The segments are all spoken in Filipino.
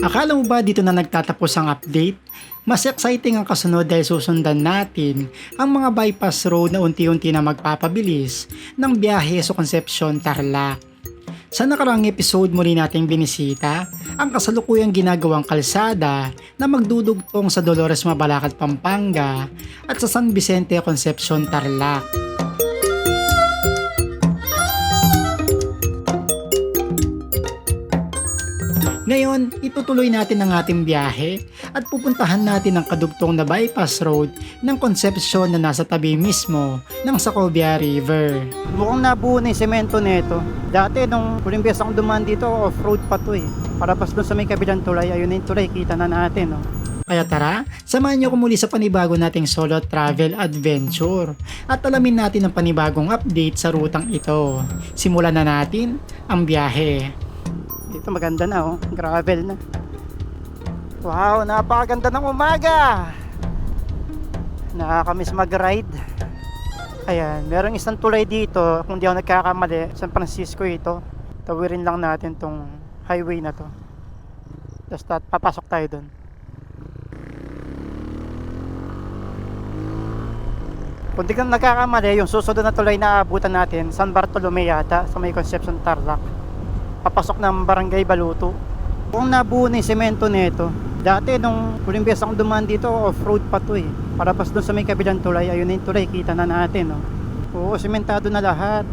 Akala mo ba dito na nagtatapos ang update? Mas exciting ang kasunod dahil susundan natin ang mga bypass road na unti-unti na magpapabilis ng biyahe sa Concepcion, Tarlac. Sa nakaraang episode muli nating binisita ang kasalukuyang ginagawang kalsada na magdudugtong sa Dolores Mabalacat, Pampanga at sa San Vicente, Concepcion, Tarlac. Ngayon, itutuloy natin ang ating biyahe at pupuntahan natin ang kadugtong na bypass road ng Concepcion na nasa tabi mismo ng Sacobia River. Mukhang nabuo na yung semento nito. Dati nung huling beses akong dumaan dito, off-road pa to eh. Parapas doon sa may kabilang tulay, ayun na yung tulay, kita na natin. Oh. Kaya tara, samahan niyo ko muli sa panibago nating solo travel adventure at alamin natin ang panibagong update sa rutang ito. Simulan na natin ang biyahe. Dito maganda na oh, gravel na. Wow, napakaganda ng umaga. Nakakamiss mag-ride. Ayan, merong isang tulay dito, kung di ako nagkakamali, San Francisco ito. Tawirin lang natin tong highway na to. Tapos papasok tayo doon. Kung di ka nagkakamali, yung susunod na tulay na abutan natin, San Bartolome yata, sa may Concepcion, Tarlac. Papasok ng Barangay Baluto. Kung nabuo na yung semento nito. Dati nung huling beses akong dumaan dito, off-road pa to eh. Parapas doon sa may kabilang tulay, ayun na yung tulay, kita na natin oh. Oo, sementado na lahat.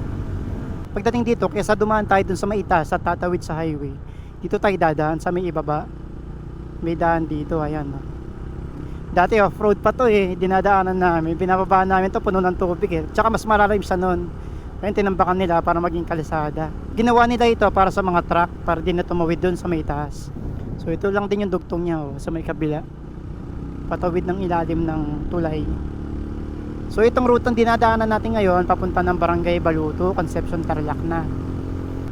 Pagdating dito, kaysa dumaan tayo doon sa may itaas at tatawid sa highway, dito tayo dadaan sa may ibaba. May daan dito, ayan oh. Dati off-road pa to eh, dinadaanan namin, binababaan namin to, puno ng tubig eh. Tsaka mas malalim sa noon. Kaya tinambakan nila para maging kalsada. Ginawa nila ito para sa mga truck, para din na tumawid doon sa may taas. So ito lang din yung dugtong niya oh, sa may kabila. Patawid ng ilalim ng tulay. So itong rutang dinadaanan natin ngayon, papunta ng Barangay Baluto, Concepcion, Tarlac na.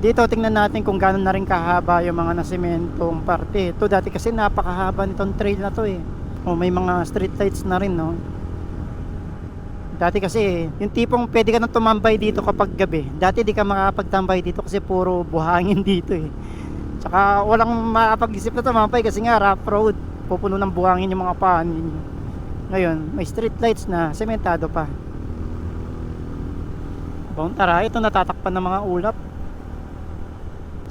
Dito tingnan natin kung gaano na rin kahaba yung mga nasimentong parte. Ito dati kasi napakahaba nitong trail na to eh. Oh, may mga street lights na rin no. Dati kasi yung tipong pwede ka nang tumambay dito kapag gabi. Dati di ka makakapagtambay dito kasi puro buhangin dito eh. Tsaka walang makapag-isip na tumambay kasi nga rough road. Pupuno ng buhangin yung mga paan ninyo. Ngayon may street lights na, sementado pa. Bawang tara, ito natatakpan ng mga ulap.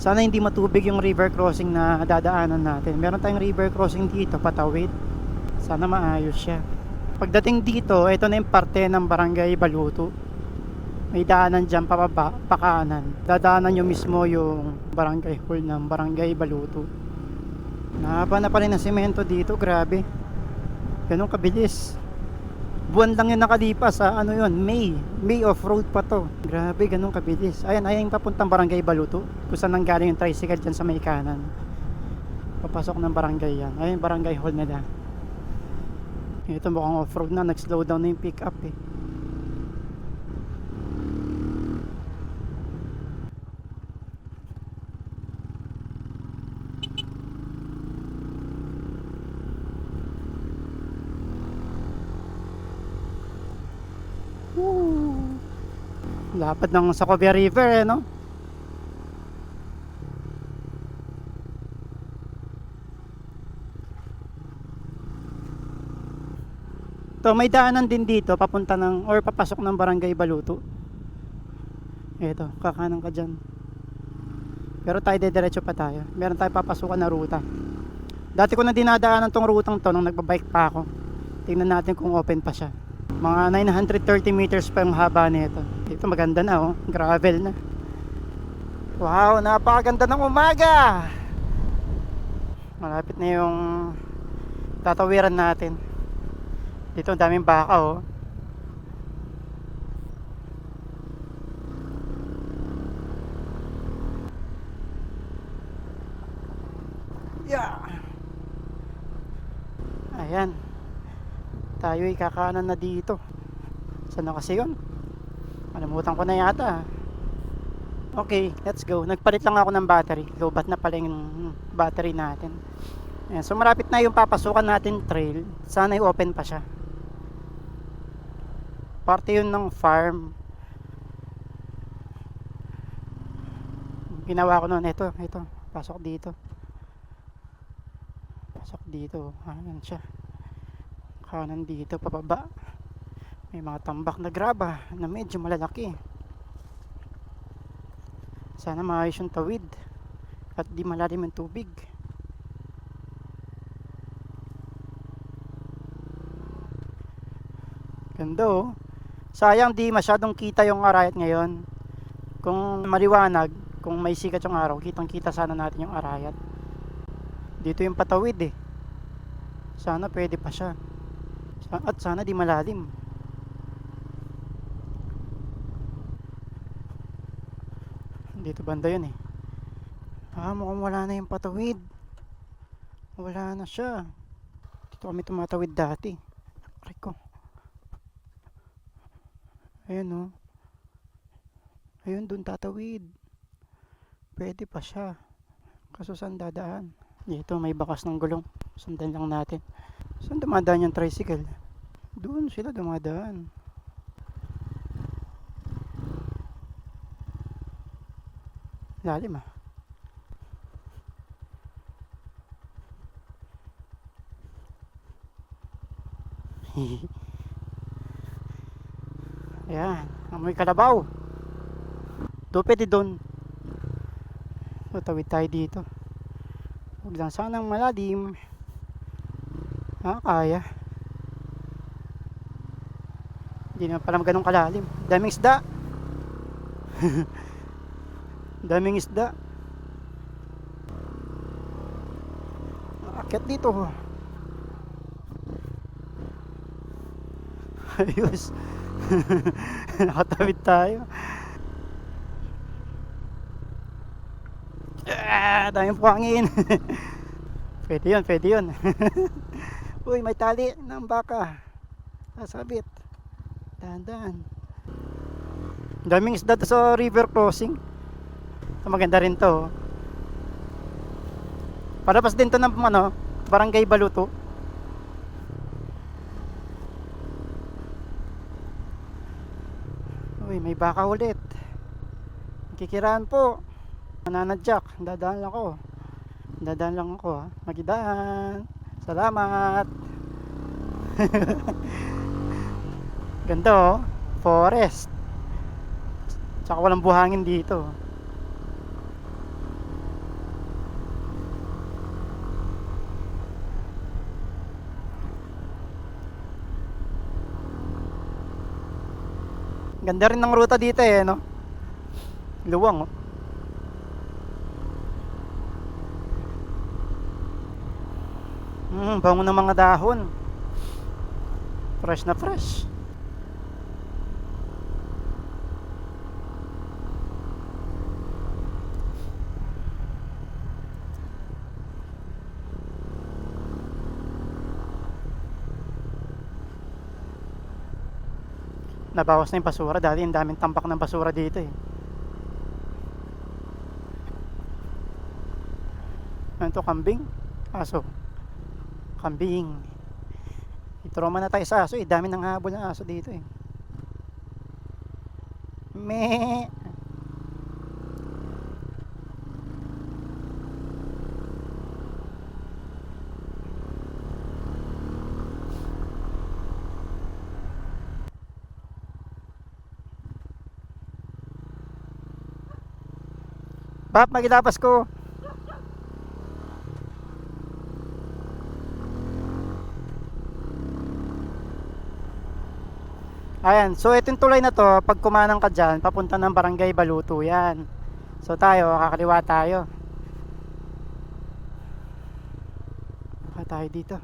Sana hindi matubig yung river crossing na dadaanan natin. Meron tayong river crossing dito, patawid. Sana maayos siya. Pagdating dito, ito na yung parte ng Barangay Baluto. May daanan dyan pababa, pakanan. Dadaanan nyo mismo yung barangay hall ng Barangay Baluto. Nahaba na pa rin ang semento dito, grabe. Ganun kabilis. Buwan lang yung nakalipas ha, ano yun, May off-road pa to. Grabe, ganun kabilis. Ayan yung papuntang Barangay Baluto. Kung saan nanggaling yung tricycle dyan sa may kanan. Papasok ng barangay yan. Ayun, barangay hall nila. Ito mukhang off-road na, nag-slow down na yung pick up eh. Woo! Lapad ng Sacobia River eh no? So may daanan din dito papunta ng or papasok ng Barangay Baluto. Ito, kakanan ka dyan. Pero tayo diretso pa tayo. Meron tayong papasukan na ruta. Dati ko na dinadaanan tong rutang to nung nagbabike pa ako. Tingnan natin kung open pa siya. Mga 930 meters pa yung haba nito. Ito maganda na oh, gravel na. Wow, napakaganda ng umaga. Malapit na yung tatawiran natin. Dito ang daming baka oh. Yeah. Ayan. Tayo ay kakanan na dito. Saan na kasi yun? Malimutan ko na yata. Okay, let's go. Nagpalit lang ako ng battery. Lobat na pala yung battery natin. Ayan, so marapit na yung papasukan natin trail. Sana i-open pa siya. Parte yun ng farm. Ginawa ko noon, ito, pasok dito. Pasok dito. Ayan siya. Kanan dito, pababa. May mga tambak na graba na medyo malalaki. Sana maayos yung tawid at di malalim yung tubig. Ganda oh. Sayang di masyadong kita yung Arayat ngayon. Kung maliwanag, kung may sikat yung araw, kitang kita sana natin yung Arayat. Dito yung patawid eh. Sana pwede pa siya. At sana di malalim. Dito banda yun eh. Mukhang wala na yung patawid. Wala na siya. Dito kami tumatawid dati. Aray ko. Ayun oh. Ayun dun tatawid. Pwede pa siya. Kaso saan dadaan? Dito may bakas ng gulong. Sundan lang natin. Saan dumadaan yung tricycle? Doon sila dumadaan. Lalim ah. Ayan, amoy kalabaw. Doon pwede doon. Tawid tayo dito. Huwag lang sanang malalim. Kaya. Hindi naman pala ganun kalalim. Daming isda. Daming isda. Aakyat dito. Ayos. Nakatawid tayo. Daming puhangin. Pwede yun, pwede yun. Uy, may tali ng baka. Sasabit. Dahan-dahan. Daming isda sa river crossing. Maganda rin to. Palapas din to ng Barangay Baluto. Uy, may baka ulit. Kikiraan po. Nananadyak. Dadaan lang ako. Dadaan lang ako ha. Magidaan. Salamat. Ganda oh. Forest. Tsaka walang buhangin dito. Ganda rin ng ruta dito eh, no? Luwang, oh. Bango ng mga dahon. Fresh na fresh. Nabawas na yung basura. Dati ang daming tambak ng basura dito eh. Ano to, kambing? Aso. Kambing. Itroma na tayo sa aso eh. Dami ng habol ng aso dito eh. Meh. Bap, magilapas ko. Ayan, so itong tulay na to, pag kumanang ka dyan, papunta ng Barangay Baluto yan. So tayo, kakaliwa tayo. Tayo dito.